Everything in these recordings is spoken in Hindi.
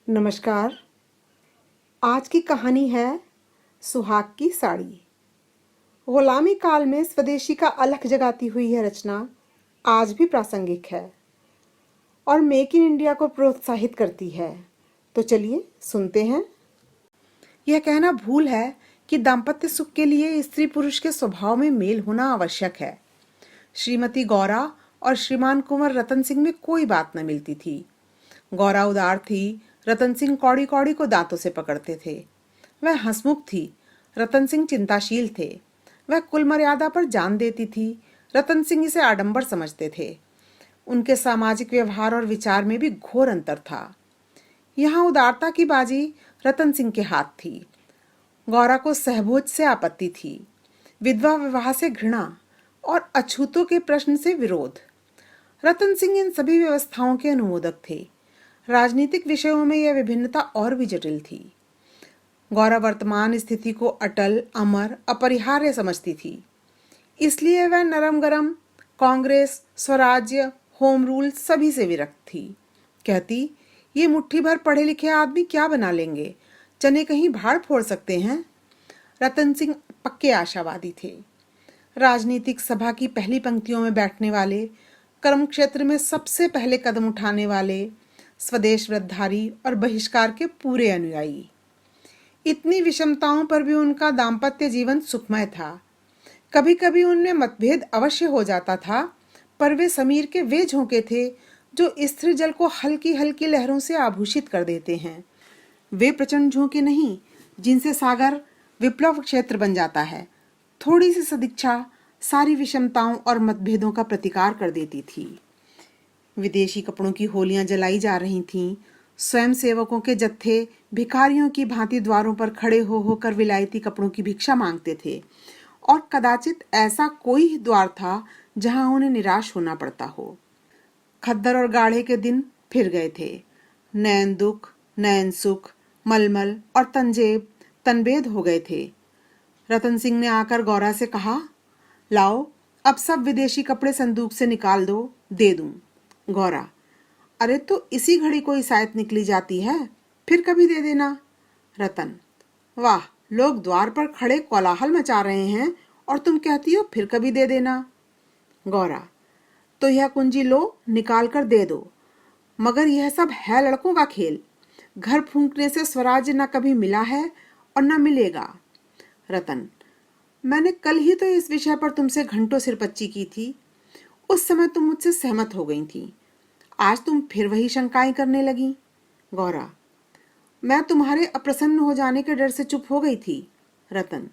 नमस्कार। आज की कहानी है सुहाग की साड़ी। गुलामी काल में स्वदेशी का अलख जगाती हुई यह रचना आज भी प्रासंगिक है और मेक इन इंडिया को प्रोत्साहित करती है। तो चलिए सुनते हैं। यह कहना भूल है कि दाम्पत्य सुख के लिए स्त्री पुरुष के स्वभाव में मेल होना आवश्यक है। श्रीमती गौरा और श्रीमान कुंवर रतन सिंह में कोई बात न मिलती थी। गौरा उदार थी, रतन सिंह कौड़ी कौड़ी को दांतों से पकड़ते थे। वह हंसमुख थी, रतन सिंह चिंताशील थे। वह कुल मर्यादा पर जान देती थी, रतन सिंह इसे आडंबर समझते थे। उनके सामाजिक व्यवहार और विचार में भी घोर अंतर था। यहाँ उदारता की बाजी रतन सिंह के हाथ थी। गौरा को सहभोज से आपत्ति थी, विधवा विवाह से घृणा और अछूतों के प्रश्न से विरोध। रतन सिंह इन सभी व्यवस्थाओं के अनुमोदक थे। राजनीतिक विषयों में यह विभिन्नता और भी जटिल थी। गौरा वर्तमान स्थिति को अटल, अमर, अपरिहार्य समझती थी। इसलिए वह नरम गरम कांग्रेस, स्वराज्य, होम रूल सभी से विरक्त थी। कहती, ये मुट्ठी भर पढ़े लिखे आदमी क्या बना लेंगे, चने कहीं भाड़ फोड़ सकते हैं। रतन सिंह पक्के आशावादी थे। राजनीतिक सभा की पहली पंक्तियों में बैठने वाले, कर्म क्षेत्र में सबसे पहले कदम उठाने वाले, स्वदेश व्रतधारी और बहिष्कार के पूरे अनुयायी। इतनी विषमताओं पर भी उनका दाम्पत्य जीवन सुखमय था। कभी कभी उनमें मतभेद अवश्य हो जाता था, पर वे समीर के वे झोंके थे जो स्थिर जल को हल्की हल्की लहरों से आभूषित कर देते हैं। वे प्रचंड झोंके नहीं जिनसे सागर विप्लव क्षेत्र बन जाता है। थोड़ी सी सदिच्छा सारी विषमताओं और मतभेदों का प्रतिकार कर देती थी। विदेशी कपड़ों की होलियां जलाई जा रही थीं। स्वयं सेवकों के जत्थे भिखारियों की भांति द्वारों पर खड़े हो होकर विलायती कपड़ों की भिक्षा मांगते थे और कदाचित ऐसा कोई द्वार था जहां उन्हें निराश होना पड़ता हो। खद्दर और गाढ़े के दिन फिर गए थे। नयन दुख, नयन सुख, मलमल और तंजेब तनबेद हो गए थे। रतन सिंह ने आकर गौरा से कहा, लाओ अब सब विदेशी कपड़े संदूक से निकाल दो, दे दूं। गौरा, अरे तो इसी घड़ी कोई सायत निकली जाती है, फिर कभी दे देना। रतन, वाह, लोग द्वार पर खड़े कोलाहल मचा रहे हैं और तुम कहती हो फिर कभी दे देना। गौरा, तो यह कुंजी लो, निकाल कर दे दो, मगर यह सब है लड़कों का खेल। घर फूंकने से स्वराज्य न कभी मिला है और न मिलेगा। रतन, मैंने कल ही तो इस विषय पर तुमसे घंटों सिरपच्ची की थी। उस समय तुम मुझसे सहमत हो गई थी, आज तुम फिर वही शंकाएं करने लगी। गौरा, मैं तुम्हारे अप्रसन्न हो जाने के डर से चुप हो गई थी। रतन,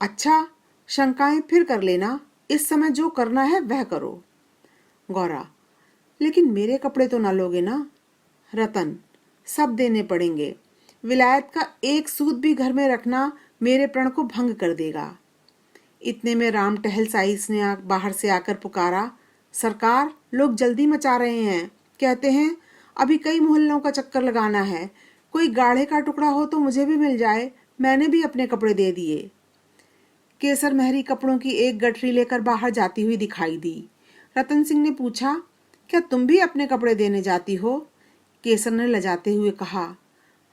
अच्छा, शंकाएं फिर कर लेना, इस समय जो करना है वह करो। गौरा, लेकिन मेरे कपड़े तो ना लोगे ना। रतन, सब देने पड़ेंगे। विलायत का एक सूत भी घर में रखना मेरे प्रण को भंग कर देगा। इतने में राम टहल साइस ने बाहर से आकर पुकारा, सरकार, लोग जल्दी मचा रहे हैं। कहते हैं अभी कई मोहल्लों का चक्कर लगाना है, कोई गाढ़े का टुकड़ा हो तो मुझे भी मिल जाए, मैंने भी अपने कपड़े दे दिए। केसर महरी कपड़ों की एक गठरी लेकर बाहर जाती हुई दिखाई दी। रतन सिंह ने पूछा, क्या तुम भी अपने कपड़े देने जाती हो? केसर ने लजाते हुए कहा,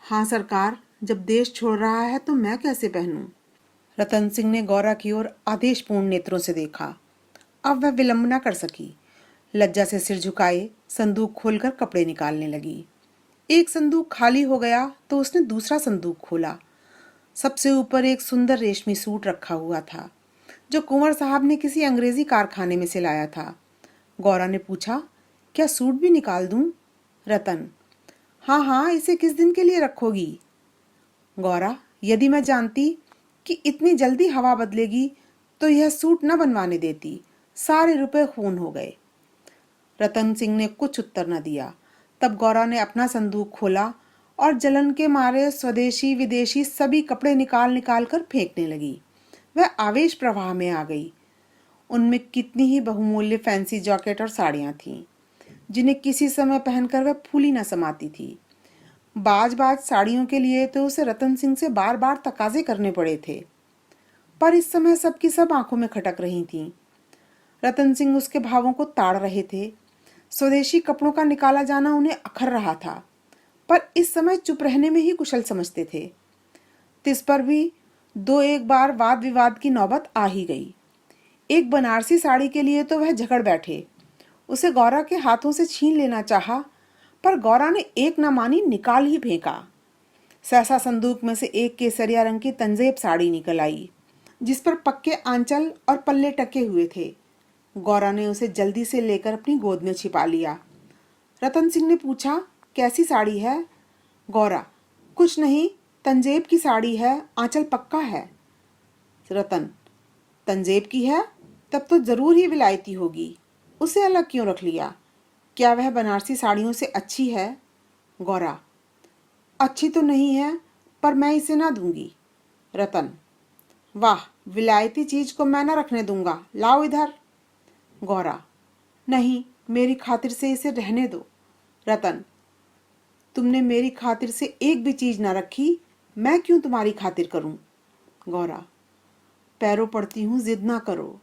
हाँ सरकार, जब देश छोड़ रहा है तो मैं कैसे पहनूं। रतन सिंह ने गौरा की ओर आदेशपूर्ण नेत्रों से देखा। अब वह विलंब न कर सकी। लज्जा से सिर झुकाए संदूक खोलकर कपड़े निकालने लगी। एक संदूक खाली हो गया तो उसने दूसरा संदूक खोला। सबसे ऊपर एक सुंदर रेशमी सूट रखा हुआ था जो कुंवर साहब ने किसी अंग्रेजी कारखाने में से लाया था। गौरा ने पूछा, क्या सूट भी निकाल दूं? रतन, हाँ हाँ, इसे किस दिन के लिए रखोगी? गौरा, यदि मैं जानती कि इतनी जल्दी हवा बदलेगी तो यह सूट न बनवाने देती, सारे रुपए खून हो गए। रतन सिंह ने कुछ उत्तर न दिया। तब गौरा ने अपना संदूक खोला और जलन के मारे स्वदेशी विदेशी सभी कपड़े निकाल निकाल कर फेंकने लगी। वह आवेश प्रवाह में आ गई। उनमें कितनी ही बहुमूल्य फैंसी जैकेट और साड़ियां थीं जिन्हें किसी समय पहनकर वह फूली न समाती थी। बाज बाज साड़ियों के लिए तो उसे रतन सिंह से बार बार तकाजे करने पड़े थे, पर इस समय सबकी सब आंखों में खटक रही थीं। रतन सिंह उसके भावों को ताड़ रहे थे। स्वदेशी कपड़ों का निकाला जाना उन्हें अखर रहा था, पर इस समय चुप रहने में ही कुशल समझते थे। तिस पर भी दो एक बार वाद विवाद की नौबत आ ही गई। एक बनारसी साड़ी के लिए तो वह झगड़ बैठे। उसे गौरा के हाथों से छीन लेना चाहा, पर गौरा ने एक न मानी, निकाल ही फेंका। सहसा संदूक में से एक केसरिया रंग की तंजेब साड़ी निकल आई, जिस पर पक्के आंचल और पल्ले टके हुए थे। गौरा ने उसे जल्दी से लेकर अपनी गोद में छिपा लिया। रतन सिंह ने पूछा, कैसी साड़ी है? गौरा, कुछ नहीं, तंजेब की साड़ी है, आंचल पक्का है। रतन, तंजेब की है? तब तो जरूर ही विलायती होगी, उसे अलग क्यों रख लिया? क्या वह बनारसी साड़ियों से अच्छी है? गौरा, अच्छी तो नहीं है, पर मैं इसे ना दूंगी। रतन, वाह, विलायती चीज को मैं ना रखने दूंगा, लाओ इधर। गौरा, नहीं, मेरी खातिर से इसे रहने दो। रतन, तुमने मेरी खातिर से एक भी चीज ना रखी, मैं क्यों तुम्हारी खातिर करूं? गौरा, पैरों पड़ती हूं, जिद ना करो।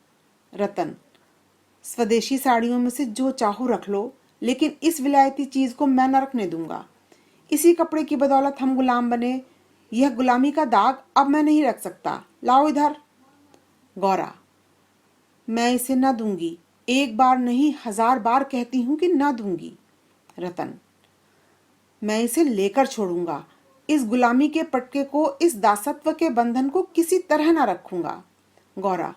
रतन, स्वदेशी साड़ियों में से जो चाहो रख लो, लेकिन इस विलायती चीज को मैं ना रखने दूंगा। इसी कपड़े की बदौलत हम गुलाम बने, यह गुलामी का दाग अब मैं नहीं रख सकता, लाओ इधर। गौरा, मैं इसे ना दूंगी, एक बार नहीं 1000 बार कहती हूं कि ना दूंगी। रतन, मैं इसे लेकर छोड़ूंगा, इस गुलामी के पटके को, इस दासत्व के बंधन को किसी तरह ना रखूंगा। गौरा,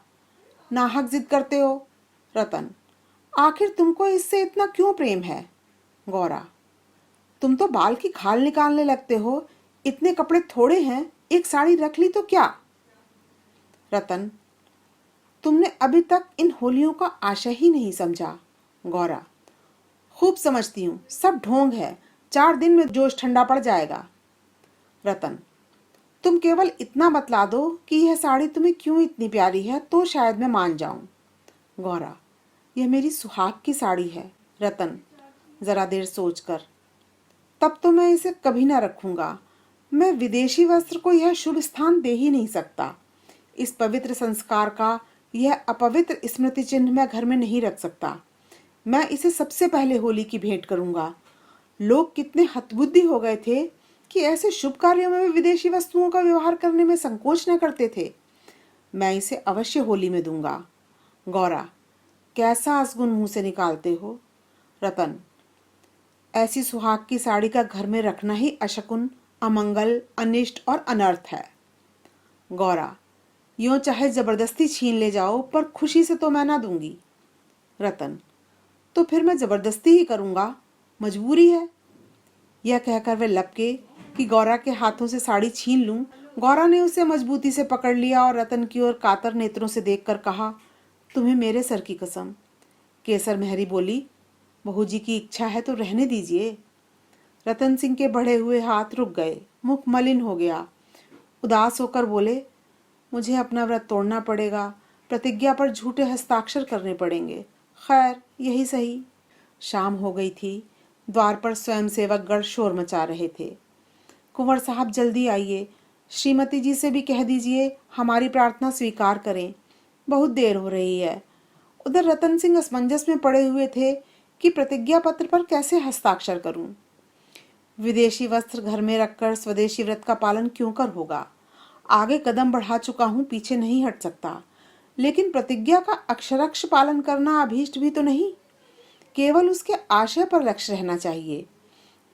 नाहक जिद करते हो। रतन, आखिर तुमको इससे इतना क्यों प्रेम है? गौरा, तुम तो बाल की खाल निकालने लगते हो, इतने कपड़े थोड़े हैं, एक साड़ी रख ली तो क्या? रतन, तुमने अभी तक इन होलियों का आशय ही नहीं समझा। गौरा, खूब समझती हूँ, सब ढोंग है, 4 दिन में जोश ठंडा पड़ जाएगा। रतन, तुम केवल इतना बतला दो कि यह साड़ी तुम्हें क्यों इतनी प्यारी है, तो शायद मैं मान जाऊं। गौरा, यह मेरी सुहाग की साड़ी है। रतन, जरा देर सोचकर, तब तो मैं इसे कभी ना रखूंगा। मैं विदेशी वस्त्र को यह शुभ स्थान दे ही नहीं सकता। इस पवित्र संस्कार का यह अपवित्र स्मृति चिन्ह मैं घर में नहीं रख सकता। मैं इसे सबसे पहले होली की भेंट करूंगा। लोग कितने हतबुद्धि हो गए थे कि ऐसे शुभ कार्यों में भी विदेशी वस्तुओं का व्यवहार करने में संकोच न करते थे। मैं इसे अवश्य होली में दूंगा। गौरा, कैसा असगुन मुंह से निकालते हो? रतन, ऐसी सुहाग की साड़ी का घर में रखना ही अशकुन, अमंगल, अनिष्ट और अनर्थ है। गौरा, यूं चाहे जबरदस्ती छीन ले जाओ, पर खुशी से तो मैं ना दूंगी। रतन, तो फिर मैं जबरदस्ती ही करूंगा, मजबूरी है। यह कहकर वह लपके कि गौरा के हाथों से साड़ी छीन लूं। गौरा ने उसे मजबूती से पकड़ लिया और रतन की ओर कातर नेत्रों से देखकर कहा, तुम्हें मेरे सर की कसम। केसर मेहरी बोली, बहू जी की इच्छा है तो रहने दीजिए। रतन सिंह के बढ़े हुए हाथ रुक गए, मुख मलिन हो गया। उदास होकर बोले, मुझे अपना व्रत तोड़ना पड़ेगा, प्रतिज्ञा पर झूठे हस्ताक्षर करने पड़ेंगे। खैर, यही सही। शाम हो गई थी। द्वार पर स्वयंसेवक गण शोर मचा रहे थे। कुंवर साहब, जल्दी आइए, श्रीमती जी से भी कह दीजिए हमारी प्रार्थना स्वीकार करें, बहुत देर हो रही है। उधर रतन सिंह असमंजस में पड़े हुए थे कि प्रतिज्ञा पत्र पर कैसे हस्ताक्षर करूं। विदेशी वस्त्र घर में रखकर स्वदेशी व्रत का पालन क्यों कर होगा। आगे कदम बढ़ा चुका हूं, पीछे नहीं हट सकता। लेकिन प्रतिज्ञा का अक्षरक्ष पालन करना अभीष्ट भी तो नहीं, केवल उसके आशय पर लक्ष्य रहना चाहिए।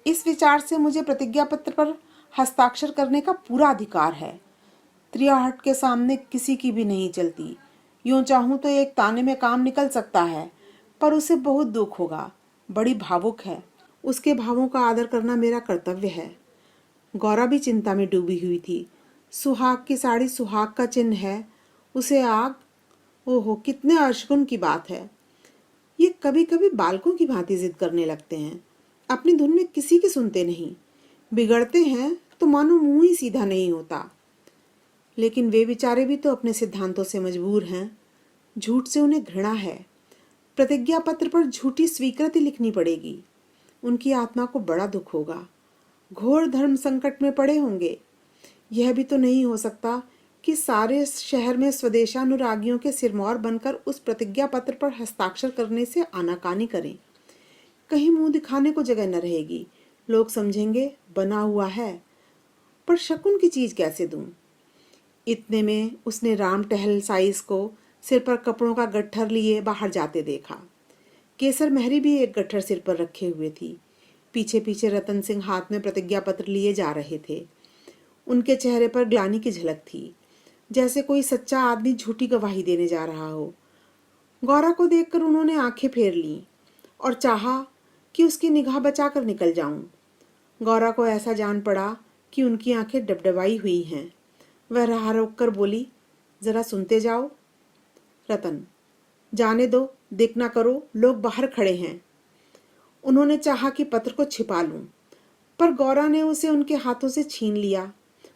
इस विचार से मुझे प्रतिज्ञा पत्र पर हस्ताक्षर करने का पूरा अधिकार है। त्रियाहट के सामने किसी की भी नहीं चलती। यूं चाहूं तो एक ताने में काम निकल सकता है, पर उसे बहुत दुख होगा। बड़ी भावुक है, उसके भावों का आदर करना मेरा कर्तव्य है। गौरा भी चिंता में डूबी हुई थी। सुहाग की साड़ी सुहाग का चिन्ह है, उसे आग, ओहो, कितने अर्शगुन की बात है। ये कभी कभी बालकों की भांति जिद करने लगते हैं, अपनी धुन में किसी की सुनते नहीं। बिगड़ते हैं तो मानो मुंह ही सीधा नहीं होता। लेकिन वे बेचारे भी तो अपने सिद्धांतों से मजबूर हैं। झूठ से उन्हें घृणा है। प्रतिज्ञा पत्र पर झूठी स्वीकृति लिखनी पड़ेगी। उनकी आत्मा को बड़ा दुख होगा। घोर धर्म संकट में पड़े होंगे। यह भी तो नहीं हो सकता कि सारे शहर में स्वदेशानुरागियों के सिरमौर बनकर उस प्रतिज्ञा पत्र पर हस्ताक्षर करने से आनाकानी करें। कहीं मुंह दिखाने को जगह न रहेगी। लोग समझेंगे बना हुआ है, पर शकुन की चीज कैसे दूं? इतने में उसने राम टहल साइस को सिर पर कपड़ों का गट्ठर लिए बाहर जाते देखा। केसर महरी भी एक गट्ठर सिर पर रखे हुए थी। पीछे पीछे रतन सिंह हाथ में प्रतिज्ञा पत्र लिए जा रहे थे। उनके चेहरे पर ग्लानि की झलक थी, जैसे कोई सच्चा आदमी झूठी गवाही देने जा रहा हो। गौरा को देखकर उन्होंने आंखें फेर लीं और चाहा कि उसकी निगाह बचाकर निकल जाऊं। गौरा को ऐसा जान पड़ा कि उनकी आंखें डबडबाई हुई हैं। वह राह रोककर बोली, जरा सुनते जाओ। रतन, जाने दो, देख ना करो, लोग बाहर खड़े हैं। उन्होंने चाहा कि पत्र को छिपा लूं, पर गौरा ने उसे उनके हाथों से छीन लिया।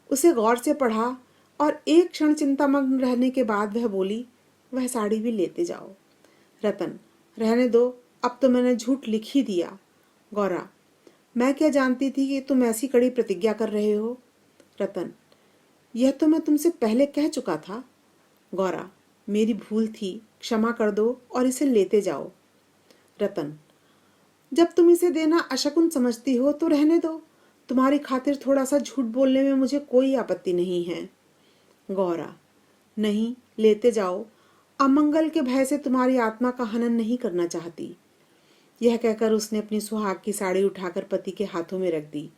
उसे गौर से पढ़ा और एक क्षण चिंतामग्न रहने के बाद वह बोली, वह साड़ी भी लेते जाओ। रतन, रहने दो, अब तो मैंने झूठ लिख ही दिया। गौरा, मैं क्या जानती थी कि तुम ऐसी कड़ी प्रतिज्ञा कर रहे हो। रतन, यह तो मैं तुमसे पहले कह चुका था। गौरा, मेरी भूल थी, क्षमा कर दो और इसे लेते जाओ। रतन, जब तुम इसे देना अशकुन समझती हो तो रहने दो। तुम्हारी खातिर थोड़ा सा झूठ बोलने में मुझे कोई आपत्ति नहीं है। गौरा, नहीं, लेते जाओ। अमंगल के भय से तुम्हारी आत्मा का हनन नहीं करना चाहती। यह कहकर उसने अपनी सुहाग की साड़ी उठाकर पति के हाथों में रख दी।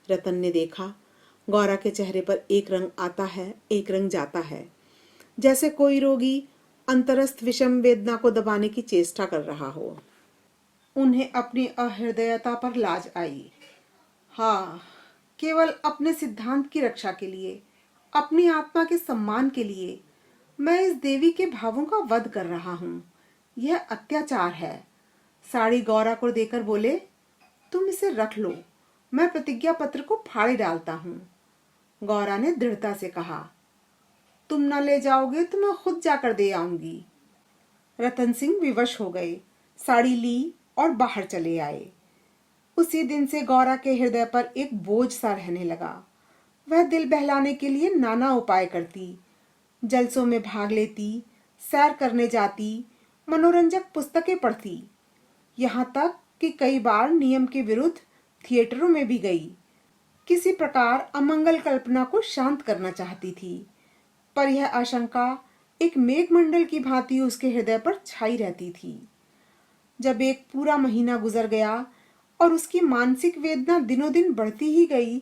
रतन ने देखा, गौरा के चेहरे पर एक रंग आता है, एक रंग जाता है, जैसे कोई रोगी अंतरस्थ विषम वेदना को दबाने की चेष्टा कर रहा हो। उन्हें अपनी अहृदयता पर लाज आई। हाँ, केवल अपने सिद्धांत की रक्षा के लिए, अपनी आत्मा के सम्मान के लिए मैं इस देवी के भावों का वध कर रहा हूँ। यह अत्याचार है। साड़ी गौरा को देकर बोले, तुम इसे रख लो, मैं प्रतिज्ञा पत्र को फाड़े डालता हूँ। गौरा ने दृढ़ता से कहा, तुम न ले जाओगे तो मैं खुद जाकर दे आऊंगी। रतन सिंह विवश हो गए, साड़ी ली और बाहर चले आए। उसी दिन से गौरा के हृदय पर एक बोझ सा रहने लगा। वह दिल बहलाने के लिए नाना उपाय करती, जलसों में भाग लेती, सैर करने जाती, मनोरंजक पुस्तकें पढ़ती, यहाँ तक कि कई बार नियम के विरुद्ध थिएटरों में भी गई। किसी प्रकार अमंगल कल्पना को शांत करना चाहती थी, पर यह आशंका एक मेघमंडल की भांति उसके हृदय पर छाई रहती थी। जब एक पूरा महीना गुजर गया और उसकी मानसिक वेदना दिनों दिन बढ़ती ही गई,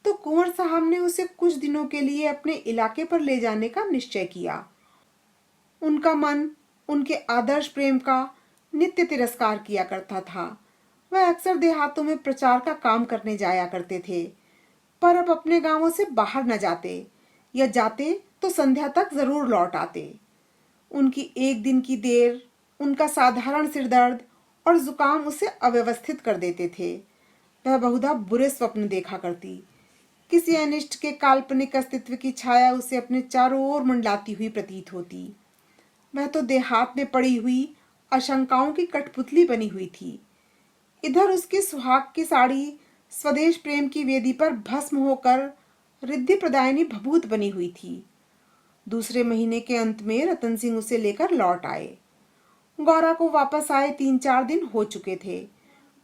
तो कुंवर साहब ने उसे कुछ दिनों के लिए अपने इलाके पर ले जाने का निश्चय किया। उनका मन उनके आदर्श प्रेम का नित्य तिरस्कार किया करता था। वह अक्सर देहातों में प्रचार का काम करने जाया करते थे, पर अब अपने गांवों से बाहर न जाते, या जाते तो संध्या तक जरूर लौट आते। उनकी एक दिन की देर, उनका साधारण सिरदर्द और जुकाम उसे अव्यवस्थित कर देते थे। वह बहुधा बुरे स्वप्न देखा करती। किसी अनिष्ट के काल्पनिक अस्तित्व की छाया उसे अपने चारों ओर मंडलाती हुई प्रतीत होती। वह तो देहात में पड़ी हुई आशंकाओं की कठपुतली बनी हुई थी। इधर उसकी सुहाग की साड़ी स्वदेश प्रेम की वेदी पर भस्म होकर रिद्धि प्रदायनी भभूत बनी हुई थी। दूसरे महीने के अंत में रतन सिंह उसे लेकर लौट आए। गौरा को वापस आए 3-4 दिन हो चुके थे,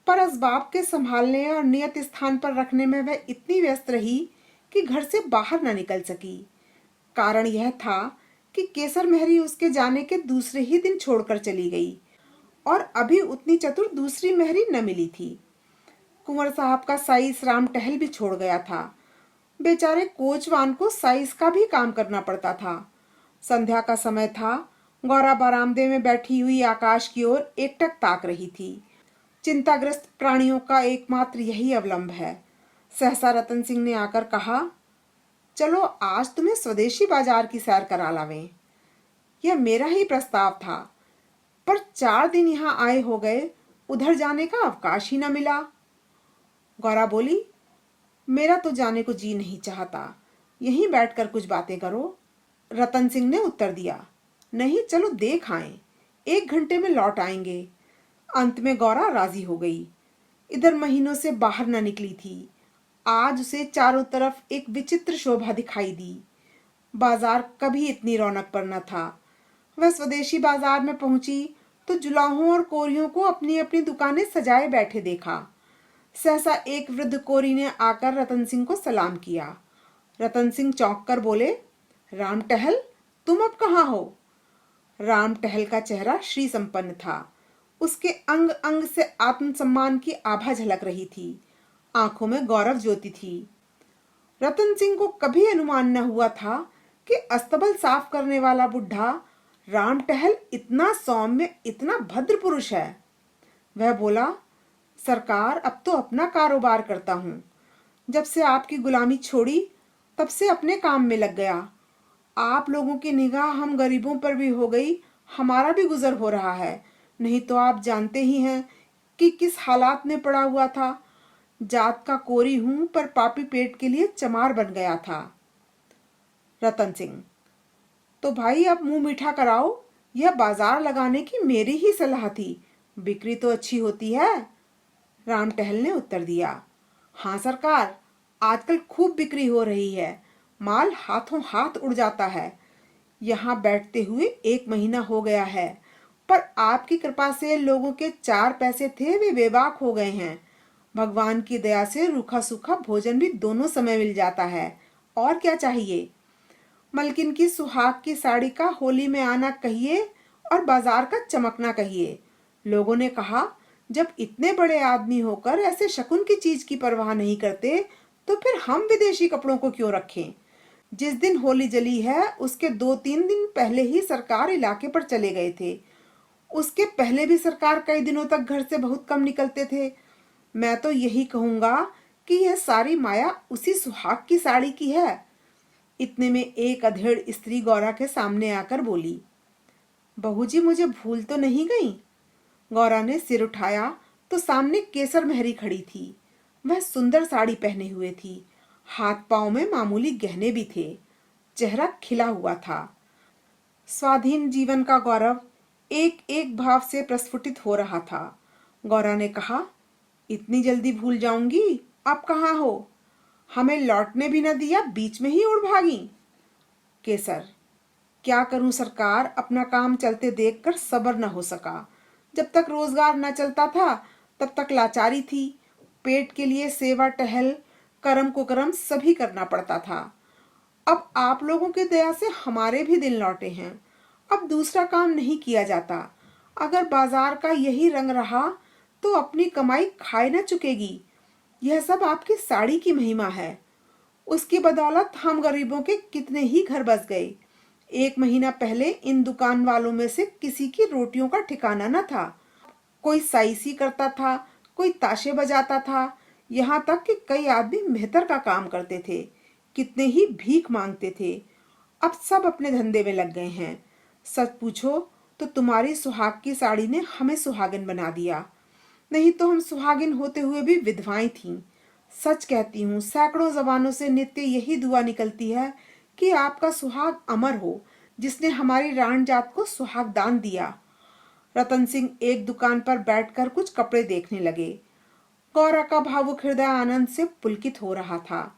पर असबाब के संभालने और नियत स्थान पर रखने में वह इतनी व्यस्त रही कि घर से बाहर न निकल सकी। कारण यह था कि केसर महरी उसके जाने के दूसरे ही दिन छोड़कर चली गई और अभी उतनी चतुर दूसरी महरी न मिली थी। कुंवर साहब का साइस राम टहल भी छोड़ गया था। बेचारे कोचवान को साइस का भी काम करना पड़ता था। संध्या का समय था। गौरा बरामदे में बैठी हुई आकाश की ओर एकटक ताक रही थी। चिंताग्रस्त प्राणियों का एकमात्र यही अवलंब है। सहसा रतन सिंह ने आकर कहा, चलो आज तुम्हें स्वदेशी बाजार की सैर करा लावें। यह मेरा ही प्रस्ताव था, पर 4 दिन यहाँ आए हो गए, उधर जाने का अवकाश ही न मिला। गौरा बोली, मेरा तो जाने को जी नहीं चाहता, यहीं बैठकर कुछ बातें करो। रतन सिंह ने उत्तर दिया, नहीं, चलो देख आएं, 1 घंटे में लौट आएंगे। अंत में गौरा राजी हो गई। इधर महीनों से बाहर न निकली थी। आज उसे चारों तरफ एक विचित्र शोभा दिखाई दी। बाजार कभी इतनी रौनक पर न था। वह स्वदेशी बाजार में पहुंची तो जुलाहों और कोरियों को अपनी अपनी दुकानें सजाए बैठे देखा। सहसा एक वृद्ध कोरी ने आकर रतन सिंह को सलाम किया। रतन सिंह चौंक कर बोले, राम टहल, तुम अब कहाँ हो? राम टहल का चेहरा श्री संपन्न था। उसके अंग अंग से आत्मसम्मान की आभा झलक रही थी। आंखों में गौरव ज्योति थी। रतन सिंह को कभी अनुमान न हुआ था कि अस्तबल साफ करने वाला बुढ़ा राम टहल इतना सौम्य, इतना भद्र पुरुष है। वह बोला, सरकार, अब तो अपना कारोबार करता हूँ। जब से आपकी गुलामी छोड़ी तब से अपने काम में लग गया। आप लोगों की निगाह हम गरीबों पर भी हो गई, हमारा भी गुजर हो रहा है। नहीं तो आप जानते ही हैं कि किस हालात में पड़ा हुआ था। जात का कोरी हूं पर पापी पेट के लिए चमार बन गया था। रतन सिंह, तो भाई अब मुंह मीठा कराओ। यह बाजार लगाने की मेरी ही सलाह थी। बिक्री तो अच्छी होती है। राम टहल ने उत्तर दिया, हाँ सरकार, आजकल खूब बिक्री हो रही है। माल हाथों हाथ उड़ जाता है। यहाँ बैठते हुए 1 महीना हो गया है, पर आपकी कृपा से लोगों के 4 पैसे थे वे बेबाक हो गए हैं। भगवान की दया से रूखा सूखा भोजन भी दोनों समय मिल जाता है। और क्या चाहिए? मलकिन की सुहाग की साड़ी का होली में आना कहिए और बाजार का चमकना कहिए। लोगों ने कहा, जब इतने बड़े आदमी होकर ऐसे शकुन की चीज की परवाह नहीं करते तो फिर हम विदेशी कपड़ों को क्यों रखें? जिस दिन होली जली है उसके 2-3 दिन पहले ही सरकार इलाके पर चले गए थे। उसके पहले भी सरकार कई दिनों तक घर से बहुत कम निकलते थे। मैं तो यही कहूंगा कि यह सारी माया उसी सुहाग की साड़ी की है। इतने में एक अधेड़ स्त्री गौरा के सामने आकर बोली, बहू जी, मुझे भूल तो नहीं गई? गौरा ने सिर उठाया तो सामने केसर मेहरी खड़ी थी। वह सुंदर साड़ी पहने हुए थी। हाथ पांव में मामूली गहने भी थे। चेहरा खिला हुआ था। स्वाधीन जीवन का गौरव एक एक भाव से प्रस्फुटित हो रहा था। गौरा ने कहा, इतनी जल्दी भूल जाऊंगी? आप कहाँ हो? हमें लौटने भी न दिया, बीच में ही उड़ भागी। केसर, क्या करूं सरकार, अपना काम चलते देखकर सब्र न हो सका। जब तक रोजगार न चलता था तब तक लाचारी थी। पेट के लिए सेवा टहल, कर्म कुकर्म सभी करना पड़ता था। अब आप लोगों की दया से हमारे भी दिन लौटे हैं। अब दूसरा काम नहीं किया जाता। अगर बाजार का यही रंग रहा तो अपनी कमाई खाए न चुकेगी। यह सब आपकी साड़ी की महिमा है। उसकी बदौलत हम गरीबों के कितने ही घर बस गए। 1 महीना पहले इन दुकान वालों में से किसी की रोटियों का ठिकाना न था। कोई साइसी करता था, कोई ताशे बजाता था, यहाँ तक कि कई आदमी मेहतर का काम करते थे। कितने ही भीख मांगते थे। अब सब अपने धंधे में लग गए हैं। सच पूछो तो तुम्हारी सुहाग की साड़ी ने हमें सुहागिन बना दिया। नहीं तो हम सुहागिन होते हुए भी विधवाएं थीं। सच कहती हूँ, सैकड़ों जबानों से नित्य यही दुआ निकलती है कि आपका सुहाग अमर हो, जिसने हमारी राण जात को सुहाग दान दिया। रतन सिंह एक दुकान पर बैठकर कुछ कपड़े देखने लगे। गौरा का भावुक हृदय आनंद से पुलकित हो रहा था।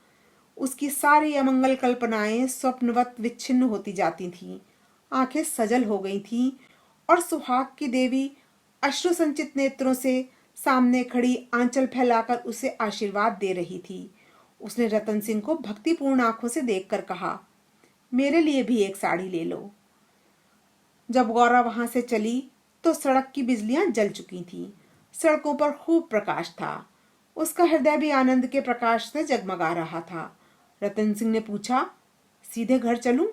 उसकी सारी अमंगल कल्पनाएं स्वप्नवत विच्छिन्न होती जाती थीं। आंखें सजल हो गई थीं और सुहाग की देवी अश्रु संचित नेत्रों से सामने खड़ी आंचल फैलाकर उसे आशीर्वाद दे रही थी। उसने रतन सिंह को भक्तिपूर्ण आंखों से देखकर कहा, मेरे लिए भी एक साड़ी ले लो। जब गौरा वहां से चली तो सड़क की बिजलियां जल चुकी थीं। सड़कों पर खूब प्रकाश था। उसका हृदय भी आनंद के प्रकाश से जगमगा रहा था। रतन सिंह ने पूछा, सीधे घर चलूं?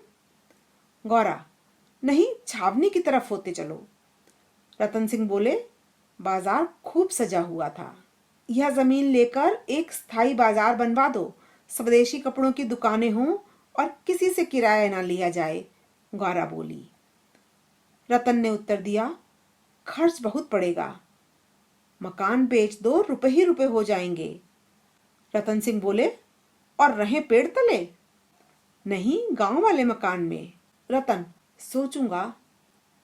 गौरा, नहीं, छावनी की तरफ होते चलो। रतन सिंह बोले, बाजार खूब सजा हुआ था। यह जमीन लेकर एक स्थायी बाजार बनवा दो। स्वदेशी कपड़ों की दुकानें हों और किसी से किराया ना लिया जाए। गौरा बोली। रतन ने उत्तर दिया, खर्च बहुत पड़ेगा। मकान बेच दो, रुपए ही रुपए हो जाएंगे। रतन सिंह बोले, और रहें पेड़ तले? नहीं, गांव वाले मकान में। रतन, सोचूंगा।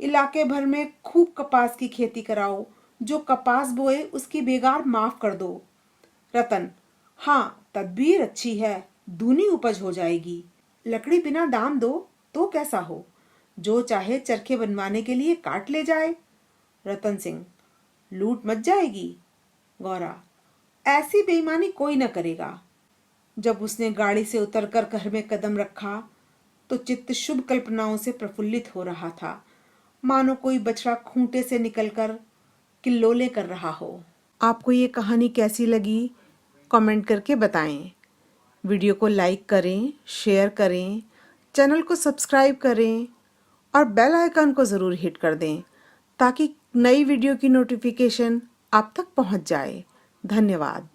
इलाके भर में खूब कपास की खेती कराओ। जो कपास बोए उसकी बेगार माफ कर दो। रतन, हाँ, तदबीर अच्छी है, दूनी उपज हो जाएगी। लकड़ी बिना दाम दो तो कैसा हो? जो चाहे चरखे बनवाने के लिए काट ले जाए। रतन सिंह, लूट मच जाएगी? गौरा, ऐसी बेईमानी कोई न करेगा। जब उसने गाड़ी से उतरकर घर में कदम रखा तो चित्त शुभ कल्पनाओं से प्रफुल्लित हो रहा था, मानो कोई बछड़ा खूंटे से निकलकर किल्लोले कर रहा हो। आपको ये कहानी कैसी लगी, कमेंट करके बताएं। वीडियो को लाइक करें, शेयर करें, चैनल को सब्सक्राइब करें और बेल आइकन को ज़रूर हिट कर दें ताकि नई वीडियो की नोटिफिकेशन आप तक पहुंच जाए। धन्यवाद।